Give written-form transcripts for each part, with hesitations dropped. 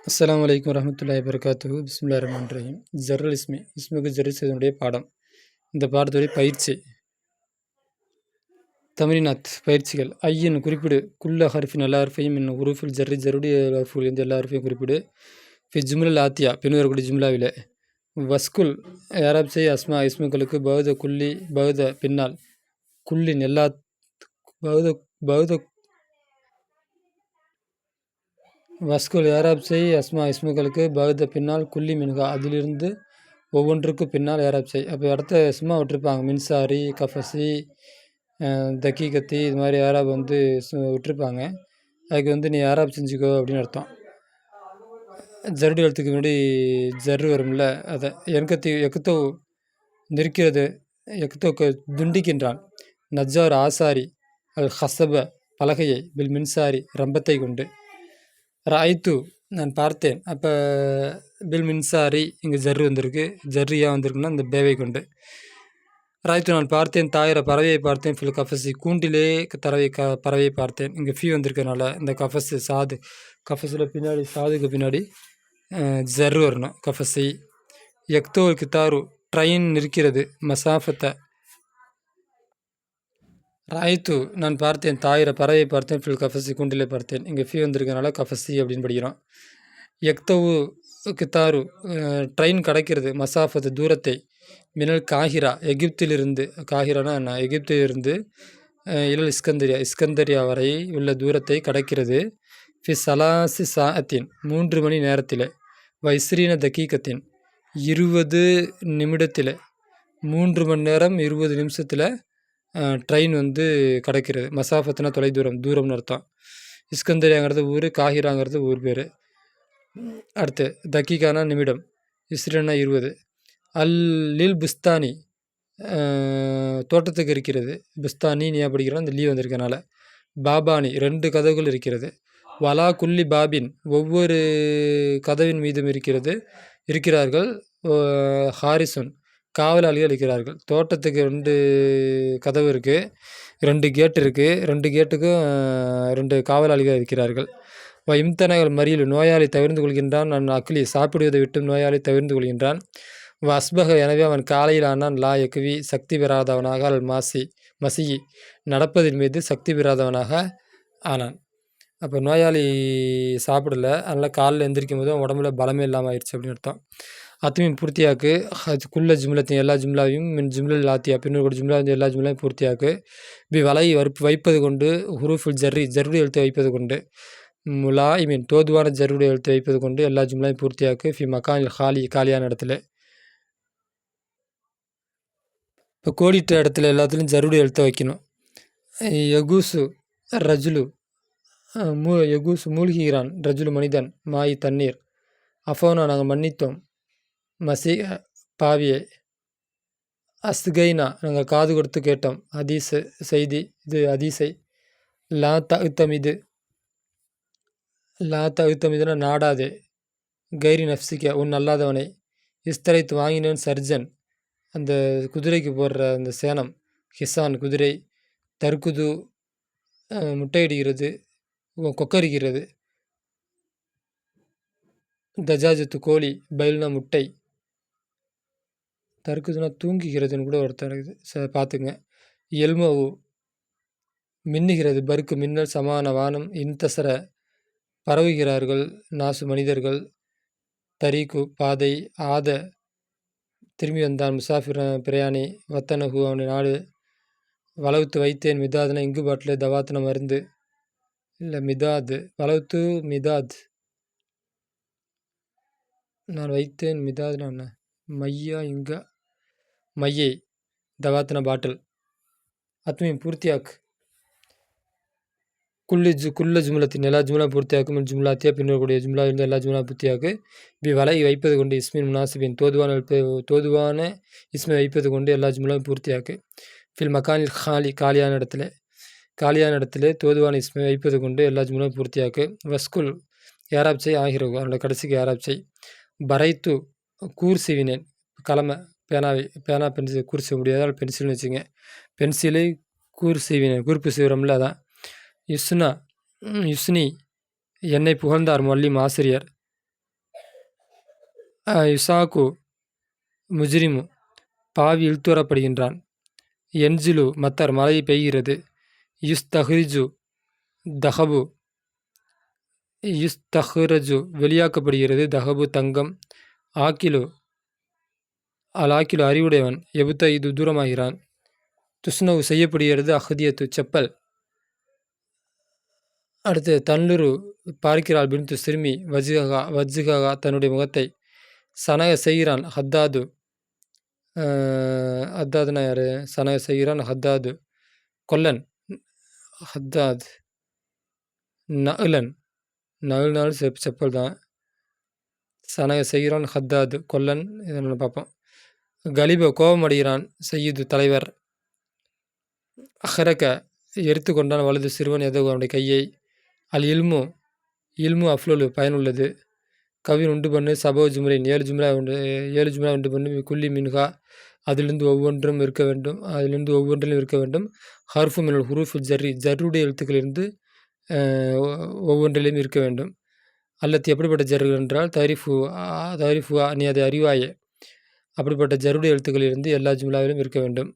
அஸ்ஸலாமு அலைக்கும் வரஹ்மத்துல்லாஹி வபரகாத்துஹு. பிஸ்மில்லாஹிர் ரஹ்மானிர் ரஹீம். ஜர்ருல் இஸ்மி இஸ்முக்கு ஜர்ரு செய்வதனுடைய பாடம். இந்த பாடத்துடைய பயிற்சி தம்ரீனாத் பயிற்சிகள். ஐயின் குறிப்பிடு குல்ல ஹர்ஃபின் எல்லா ஹர்ஃபையும் மின் உருஃபுல் ஜர்ரி ஜருடைய ஹர்ஃபுலேருந்து எல்லா ஹர்ஃபையும் குறிப்பிடு. ஃபி ஜும்லல் ஆத்தியா பின்வரக்கூடிய ஜும்லாவிலே வஸ்குல் யாராப் செய் அஸ்மா இஸ்முக்களுக்கு பகுத குல்லி பகுத பின்னால் குல்லின் எல்லா பகுத பகுத வஸ்குல் யாராப் செய் அஸ்மா இஸ்முக்களுக்கு பகுத பின்னால் குல்லி மின்கா அதிலிருந்து ஒவ்வொன்றுக்கு பின்னால் யாராப் செய். அப்போ இடத்த சும்மா விட்டுருப்பாங்க. மின்சாரி கஃபசி தக்கீகத்தி இது மாதிரி யாராப் வந்து விட்டுருப்பாங்க. அதுக்கு நீ யாராப் செஞ்சுக்கோ அப்படின்னு அர்த்தம். ஜருடு எழுத்துக்கு முன்னாடி ஜர்ரு வரும்ல, அதை எக்குத்தோ நிற்கிறது, எக்குத்தோ துண்டிக்கின்றான். நஜ்ஜார் ஆசாரி அல் ஹசப பலகையை பில் மின்சாரி ரம்பத்தை கொண்டு. ராய்த்து நான் பார்த்தேன். அப்போ பில் மின்சாரி இங்கே ஜர்ரு வந்திருக்கு. ஜர்ரியா வந்திருக்குன்னா இந்த பேவை கொண்டு. ராய்த்து நான் பார்த்தேன் தாயிர பறவையை பார்த்தேன். ஃபில் கஃபஸி கூண்டிலே பறவையை பார்த்தேன். இங்கே ஃபீ வந்திருக்கனால இந்த கஃபஸு சாது கஃபஸில் பின்னாடி சாதுக்கு பின்னாடி ஜர்ரு வரணும். கஃபஸி எக்தோ கித்தாரு ட்ரெயின் இருக்கிறது. மசாஃபத்தை ராய்த்து நான் பார்த்தேன் தாயிர பறவையை பார்த்தேன். ஃபில் கஃபஸி கூண்டிலே பார்த்தேன். இங்கே ஃபீ வந்திருக்கனால கஃபஸி அப்படின்னு படிக்கிறோம். எக்தவு கித்தாரு ட்ரெயின் கிடைக்கிறது. மசாஃபத்து தூரத்தை. மினல் காஹிரா எகிப்திலிருந்து, காஹிரானா என்ன, எகிப்திலிருந்து இலல் இஸ்கந்தரியா வரை உள்ள தூரத்தை கடக்கிறது. ஃபி சலாசி சாத்தின் 3 மணி நேரத்தில். வைஸ்ரீன தக்கீக்கத்தின் 20 நிமிடத்தில். 3 மணி நேரம் 20 நிமிஷத்தில் ட்ரெயின் கிடைக்கிறது. மசாஃபத்துனா தொலைதூரம், தூரம்னு அர்த்தம். இஸ்கந்தரியாங்கிறது ஊர், காஹிராங்கிறது ஊர் பேர். அடுத்து தக்கீக்கானா நிமிடம், இஸ்ரீனா 20. லில் புஸ்தானி தோட்டத்துக்கு இருக்கிறது. புஸ்தானி நீ படிக்கிறோம், இந்த லீ வந்திருக்கனால. பாபானி 2 கதவுகள் இருக்கிறது. வலா குல்லி பாபின் ஒவ்வொரு கதவின் மீதும் இருக்கிறார்கள். ஹாரிசுன் காவலாளிகள் இருக்கிறார்கள். தோட்டத்துக்கு 2 கதவு இருக்குது, 2 கேட் இருக்குது. 2 கேட்டுக்கும் 2 காவலாளிகள் இருக்கிறார்கள். இம்தனகள் மறியல் நோயாளி தவிர்ந்து கொள்கின்றான். நான் அக்லி சாப்பிடுவதை விட்டும் நோயாளி தவிர்ந்து கொள்கின்றான். வஸ்பக எனவே அவன் காலையில் ஆனான். லா எக்வி சக்தி பெறாதவனாக. அல் மசியி நடப்பதின் மீது சக்தி பெறாதவனாக ஆனான். அப்போ நோயாளி சாப்பிடல, அதனால் காலையில் எந்திரிக்கும் போது உடம்புல பலமே இல்லாமல் ஆயிடுச்சு அப்படின்னு அர்த்தம். அத்துமையும் பூர்த்தியாக்கு குல்ல ஜும்லத்தையும் எல்லா ஜும்லாவையும் மின் ஜும்லல் ஆத்தியா பின்னோட ஜும்லா எல்லா ஜும்லாவையும் பூர்த்தியாக்கு. வலை வைப்பது கொண்டு. ஹுரூஃபுல் ஜர்ருடைய எழுத்தை வைப்பது கொண்டு. முலாயிமின் தோதுவான ஜர்ருடைய எழுத்தை வைப்பது கொண்டு எல்லா ஜும்லாவையும் பூர்த்தியாக்கு. ஃபி மக்கானில் காலியான இடத்துல. இப்போ கோடிட்ட இடத்துல எல்லாத்துலேயும் ஜருடைய எழுத்தை வைக்கணும். யகூசு ரஜுலு யகூசு மூழ்கிறான். ரஜுலு மனிதன். மாயி தண்ணீர். அஃபோனா நாங்கள் மன்னித்தோம். மசீக பாவியை. அஸ்கைனா நாங்கள் காது கொடுத்து கேட்டோம். ஹதீஸு செய்தி, இது ஹதீஸை. லா தகுத்தமிதுனா நாடாதே. கைரி நப்சிக்க உன் அல்லாதவனை. இஸ்தரைத்து வாங்கினேன் சர்ஜன் அந்த குதிரைக்கு போடுற அந்த சேனம். ஹிசான் குதிரை. தற்குது முட்டையிடுகிறது, கொக்கரிக்கிறது. தஜாஜத்து கோழி. பயில்னா முட்டை. தற்குதுனா தூங்குகிறதுன்னு கூட ஒருத்தர் இருக்குது, பார்த்துங்க. எல்மவு மின்னுகிறது. பருக்கு மின்னல். சமான வானம். இன்தசர பரவுகிறார்கள். நாசு மனிதர்கள். தரீக்கு பாதை. ஆத திரும்பி வந்தான். முசாஃபிர் பிரயாணி. வத்தனகு அவனுடைய நாடு. வளவுத்து வைத்தேன். மிதாதுனா இங்கு பாட்டில். தவாத்துன மருந்து இல்லை மிதாது. வளவுத்து மிதாத் நான் வைத்தேன். மிதாதுனா என்ன, மையா இங்கா மையை. தவாத்துன பாட்டில். அத்மையும் பூர்த்தியாக்கு குல்ல ஜும்லத்தின் எல்லா ஜும்லா பூர்த்தியாக்கும். ஜும்லாத்தியா பின்னக்கூடிய ஜும்லா இருந்து எல்லா ஜும்லா பூர்த்தியாக்கு. வலை வைப்பது கொண்டு. இஸ்மின் முனாசிபின் தோதுவான இஸ்மை வைப்பது கொண்டு எல்லா ஜும்லாவும் பூர்த்தியாக்கு. ஃபில் மக்கானில் காலியான இடத்துல தோதுவான இஸ்மை வைப்பது கொண்டு எல்லா ஜும்லாவும் பூர்த்தியாக்கு. வஸ்குல் யாராப் செய் ஆகிறது அவனோட கடைசிக்கு யாராப் செய். பரைத்து கூர் செய்வினேன். கலமை பேனா பென்சில் கூர் செய்ய முடியாதால் பென்சில்னு வச்சுங்க. பென்சிலை கூர் செய்வினேன், கூர்ப்பு செய்கிறோம்ல அதான். யுஸ்னி என்னை புகழ்ந்தார் மொல்லிம் ஆசிரியர். யுசாக்கு முஜ்ரிமு பாவி இழுத்துவரப்படுகின்றான். என்ஜிலு மத்தர் மழை பெய்கிறது. யுஸ்தஹ்ரிஜு தஹபு யுஸ்தஹ்ரஜு வெளியாக்கப்படுகிறது. தஹபு தங்கம். ஆக்கிலு ஆக்கிலு அறிவுடையவன். எபுத்த இது தூரமாகிறான். துஷ்னவு செய்யப்படுகிறது. அஹ்தியத்து செப்பல். அடுத்து தன்லுரு பார்க்கிறாள் பின்து சிறுமி வஜ்ஜுகா தன்னுடைய முகத்தை. சனக செய்கிறான். ஹத்தாது ஹத்தாதுனா யாரு? சனக செய்கிறான். ஹத்தாது கொல்லன். ஹத்தாத் நகுலன். நகுல்னாலும் செப்பல் தான். சனக செய்கிறான். ஹத்தாது கொல்லன். இதை பார்ப்போம். கலிப கோபம் அடைகிறான். செய்யுது தலைவர். அஹரக்க எரித்து கொண்டான் வலது சிறுவன் எதோ அவனுடைய கையை. அல் இல்மு இல்மு அஃப்லுலு பயனுள்ளது. கவின் உண்டு பண்ணு. சபோ ஜும்ரின் 7 ஜும்ரா உண்டு பண்ணு. குல்லி மின்ஹா அதிலிருந்து ஒவ்வொன்றும் இருக்க வேண்டும். அதிலிருந்து ஒவ்வொன்றிலும் இருக்க வேண்டும். ஹர்ஃபு மினல் ஹுரூஃபு ஜர்ருடைய எழுத்துக்களிலிருந்து ஒவ்வொன்றிலும் இருக்க வேண்டும். அல்லது எப்படிப்பட்ட ஜர்ரு என்றால் தரிஃபு நீ அதை அறிவாயே. அப்படிப்பட்ட ஜருடைய எழுத்துக்களிலிருந்து எல்லா ஜும்லாவிலும் இருக்க வேண்டும்.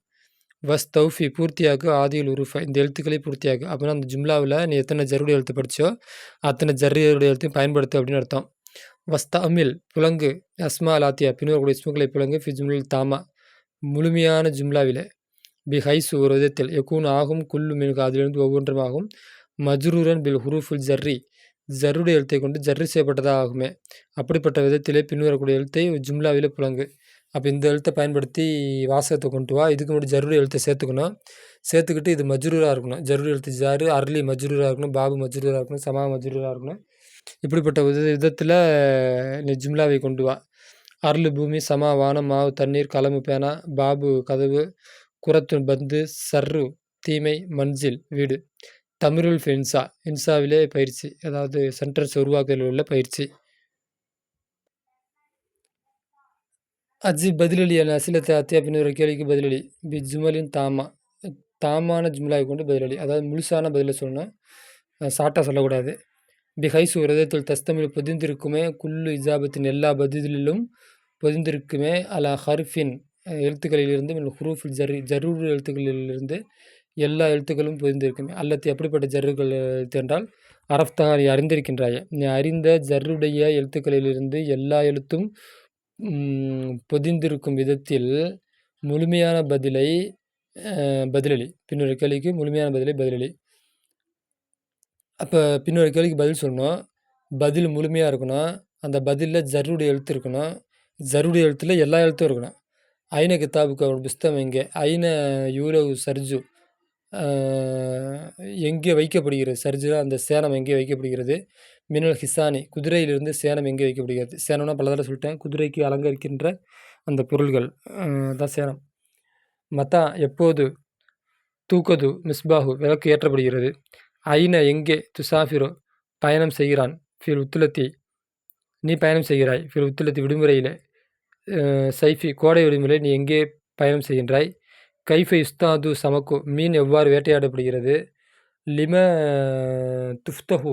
வஸ் தௌஃபி பூர்த்தியாக்கு ஆதியில் உருஃபா இந்த எழுத்துக்களை பூர்த்தியாக்கு. அப்படின்னா அந்த ஜும்லாவில் நீ எத்தனை ஜருடைய எழுத்து படித்தோ அத்தனை ஜர்ருடைய எழுத்தையும் பயன்படுத்து அப்படின்னு அர்த்தம். வஸ்த அமில் புலங்கு. அஸ்மா அலாத்தியா பின்வரக்கூடிய இஸ்முகளை புலங்கு. ஃபி ஜும்லில் தாமா முழுமையான ஜும்லாவிலே. பி ஹைசு ஒரு விதத்தில். எக்கூன் ஆகும். குல்லு மின்கு அதிலிருந்து ஒவ்வொன்றும் ஆகும். மஜ்ரூரன் பில் ஹுரூஃபுல் ஜர்ருடைய எழுத்தை கொண்டு ஜர்ரி செய்யப்பட்டதாக ஆகுமே. அப்படிப்பட்ட விதத்திலே பின்வரக்கூடிய எழுத்தை ஜும்லாவிலே புலங்கு. அப்போ இந்த எழுத்தை பயன்படுத்தி வாசகத்தை கொண்டு வா. இதுக்கு முன்னாடி ஜருடைய எழுத்தை சேர்த்துக்கணும். சேர்த்துக்கிட்டு இது மஜ்ரூராக இருக்கணும். ஜருடைய எழுத்து ஜாரு. அர்லி மஜ்ரூராக இருக்கணும். பாபு மஜ்ரூராக இருக்கணும். சமா மஜ்ரூராக இருக்கணும். இப்படிப்பட்ட விதத்தில் நீ ஜும்லாவை கொண்டு வா. அருள் பூமி. சமா வானம். மாவு தண்ணீர். கலமு பேனா. பாபு கதவு. குரத்து பந்து. சர்ரு தீமை. மன்சில் வீடு. தமிருல் இன்சா இன்சாவிலே பயிற்சி, அதாவது சென்டென்ஸ் உருவாக்குதலில் உள்ள பயிற்சி. அஜி பதிலளி என அசிலத்தை அத்தியா பின்னர் கேள்விக்கு பதிலளி. பி ஜுமலின் தாமான ஜும்லாவை கொண்டு பதிலளி. அதாவது முழுசான பதிலை சொல்லணும், ஷார்ட்டாக சொல்லக்கூடாது. பி ஹைசு ஹிருதயத்தில் தஸ்தமிழ் பொதிந்திருக்குமே. குல்லு இஜாபத்தின் எல்லா பதிலிலும் பொதிந்திருக்குமே. அலா ஹர்ஃபின் எழுத்துக்களிலிருந்து ஹுரூஃபில் ஜரூர் எழுத்துக்களிலிருந்து எல்லா எழுத்துக்களும் பொதிந்திருக்குமே. அல்லது எப்படிப்பட்ட ஜர்ருகள் எழுத்து என்றால் அரஃப்தா நீ அறிந்திருக்கின்றாய. நீ அறிந்த ஜர்ருடைய எழுத்துக்களிலிருந்து எல்லா எழுத்தும் பொதிந்திருக்கும் விதத்தில் முழுமையான பதிலளி. பின்னொரு கேள்விக்கு முழுமையான பதிலளி. அப்போ பின்னொரு கேள்விக்கு பதில் சொல்லணும். பதில் முழுமையாக இருக்கணும். அந்த பதிலில் ஜர்ருடைய எழுத்து இருக்கணும். ஜர்ருடைய எழுத்தில் எல்லா எழுத்தும் இருக்கணும். ஐன கித்தாபுக்கு அவன் புஸ்தகம் எங்கே? ஐன யூலவு சர்ஜு எங்கே வைக்கப்படுகிறது? சர்ஜுனா அந்த சேனம் எங்கே வைக்கப்படுகிறது? மினல் ஹிசானி குதிரையிலிருந்து சேனம் எங்கே வைக்கப்படுகிறது? சேனம்னா பல தடவை சொல்லிட்டேன். குதிரைக்கு அலங்கரிக்கின்ற அந்த பொருள்கள் தான் சேனம். மத்தா எப்போது. தூக்கது மிஸ்பாஹு விளக்கு ஏற்றப்படுகிறது. ஐன எங்கே. துசாஃபிரோ பயணம் செய்கிறான். ஃபில் உத்துலத்தி நீ பயணம் செய்கிறாய். ஃபில் உத்துலத்தி விடுமுறையில். சைஃபி கோடை விடுமுறை நீ எங்கே பயணம் செய்கின்றாய். கைஃபை உஸ்தாது சமக்கு மீன் எவ்வாறு வேட்டையாடப்படுகிறது. லிம துஃப்தஹு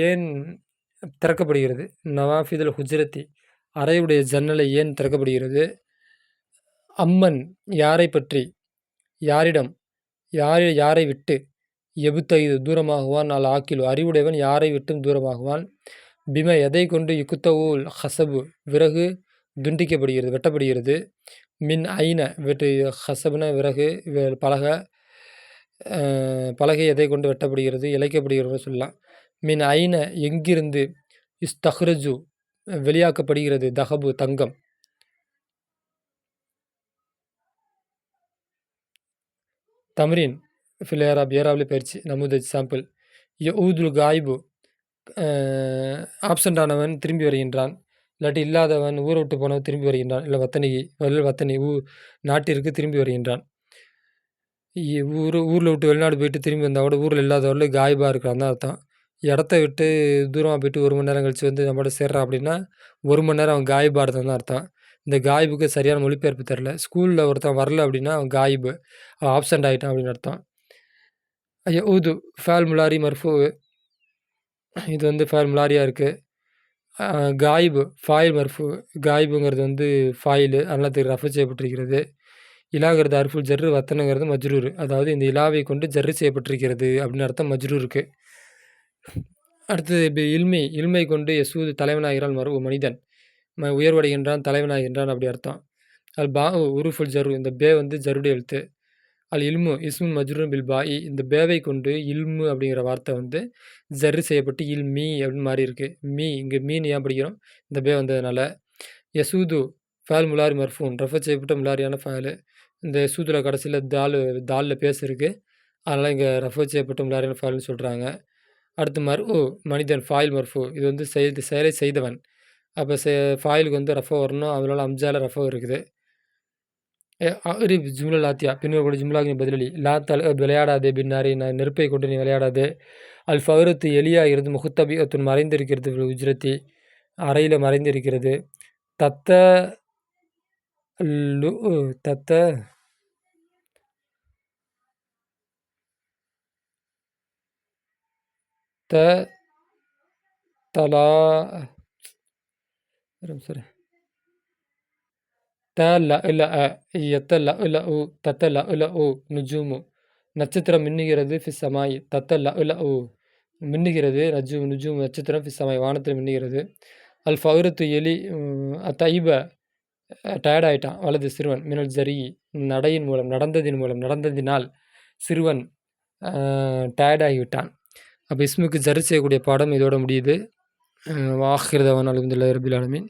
ஏன் திறக்கப்படுகிறது. நவாஃபிதல் ஹுஜ்ரத்தி அறையுடைய ஜன்னலை ஏன் திறக்கப்படுகிறது. அம்மன் யாரை பற்றி. யாரிடம். யாரை விட்டு. எபுத்தைது தூரமாகுவான். அல் ஆக்கிலு அறிவுடையவன் யாரை விட்டும் தூரமாகுவான். பிம எதை கொண்டு. யுக்குத்தவுல் ஹசபு விறகு துண்டிக்கப்படுகிறது வெட்டப்படுகிறது. மின் ஐன வெட்டு ஹசபுன விறகு பலகை எதை கொண்டு வெட்டப்படுகிறது இழைக்கப்படுகிறது சொல்லலாம். மின் ஐன எங்கிருந்து. இஸ்தஹ்ரஜு வெளியாக்கப்படுகிறது. தஹபு தங்கம். தம்ரீன் ஃபில் ஏராபில் பயிற்சி. நமுதஜ் சாம்பிள். யூதுல் காய்பு ஆப்சண்ட் ஆனவன் திரும்பி வருகின்றான். இல்லாட்டி இல்லாதவன் ஊரை விட்டு போனவன் திரும்பி வருகின்றான். இல்லை வத்தனி நாட்டிற்கு திரும்பி வருகின்றான். ஊரில் விட்டு வெளிநாடு போயிட்டு திரும்பி வந்தால் கூட ஊரில் இல்லாதவர்கள் காய்பாக இருக்கிறான் தான் அர்த்தம். இடத்த விட்டு தூரமாக போயிட்டு 1 மணி நேரம் கழித்து வந்து நம்மளோட சேர்றான் அப்படின்னா 1 மணி நேரம் அவன் காய்பாக இருந்தான் தான் அர்த்தம். இந்த காய்புக்கு சரியான மொழிபெயர்ப்பு தெரில. ஸ்கூலில் ஒருத்தன் வரல அப்படின்னா அவன் காய்பு, அவன் ஆப்சண்ட் ஆகிட்டான் அப்படின்னு அர்த்தம். ஊது ஃபேல் முலாரி மர்ஃபு இது வந்து ஃபேல் முலாரியாக இருக்குது. காயிபு ஃபாயில் மர்ஃபு காயிபுங்கிறது வந்து ஃபாயிலு அன்னத்துக்கு ரஃபு செய்யப்பட்டிருக்கிறது. இலாங்கிறது அர்ஃபுல் ஜர்ரு வத்தனுங்கிறது மஜ்ரூர். அதாவது இந்த இலாவை கொண்டு ஜர்ரு செய்யப்பட்டிருக்கிறது அப்படின்னு அர்த்தம் மஜ்ரூருக்கு. அடுத்தது இப்போ இல்மை கொண்டு யசூது தலைவனாகிறான் மனிதன் உயர்வடைகின்றான் தலைவனாகின்றான் அப்படி அர்த்தம். பா உருஃபுல் ஜர்ரு இந்த பே வந்து ஜருடைய எழுத்து. இல்மு இஸ்முன் மஜ்ரூன் பில் பாஇ இந்த பேவை கொண்டு இல்மு அப்படிங்கிற வார்த்தை வந்து ஜர்ரு செய்யப்பட்டு மீ அப்படின்னு மாறி இருக்கு. இங்கே மீன் ஏன் படிக்கிறோம் இந்த பே வந்ததுனால. யசூது ஃபேல் முலாரி மர்ஃபூன் ரெஃபர் செய்யப்பட்ட முலாரியான ஃபேலு. இந்த யசூதில் கடைசியில் தாலில் பேச இருக்குது. அதனால் இங்கே ரெஃபர் செய்யப்பட்ட முலாரியான ஃபேல்னு சொல்கிறாங்க. அடுத்து மனிதன் ஃபாயில் மர்ஃபு இது வந்து செயலை செய்தவன். அப்போ ஃபாயிலுக்கு வந்து ரஃபோ வரணும். அதனால அம்ஜால ரஃபோ இருக்குது. ஜும்லா லாத்தியா பின்வரக்கூடிய ஜும்லாக்கு பதிலளி விளையாடாதே பின்னாரி நெருப்பை கொண்டு நீ விளையாடாதே. ஃபஹரத்து எலியாகிறது முகத்தபியத்துன் மறைந்திருக்கிறது உஜ்ரத்தி அறையில் மறைந்திருக்கிறது. தத்த லு தத்த த தலா சரி நுஜூமு நட்சத்திரம் மின்னுகிறது ஃபிஸ்ஸமாய் மின்னுகிறது நுஜூம் நட்சத்திரம் ஃபிஸ்ஸமாய் வானத்தில் மின்னுகிறது. ஃபஹரத்து எலி தைப டயர்ட் ஆகிட்டான் வலது சிறுவன் மினல் ஜரி நடந்ததினால் சிறுவன் டயர்டாகிவிட்டான். அப்போ இஸ்முக்கு ஜரி செய்யக்கூடிய பாடம் இதோட முடியுது. வாஹிர் தவான் அல்ஹம்துலில்லாஹி ரபில் ஆலமீன்.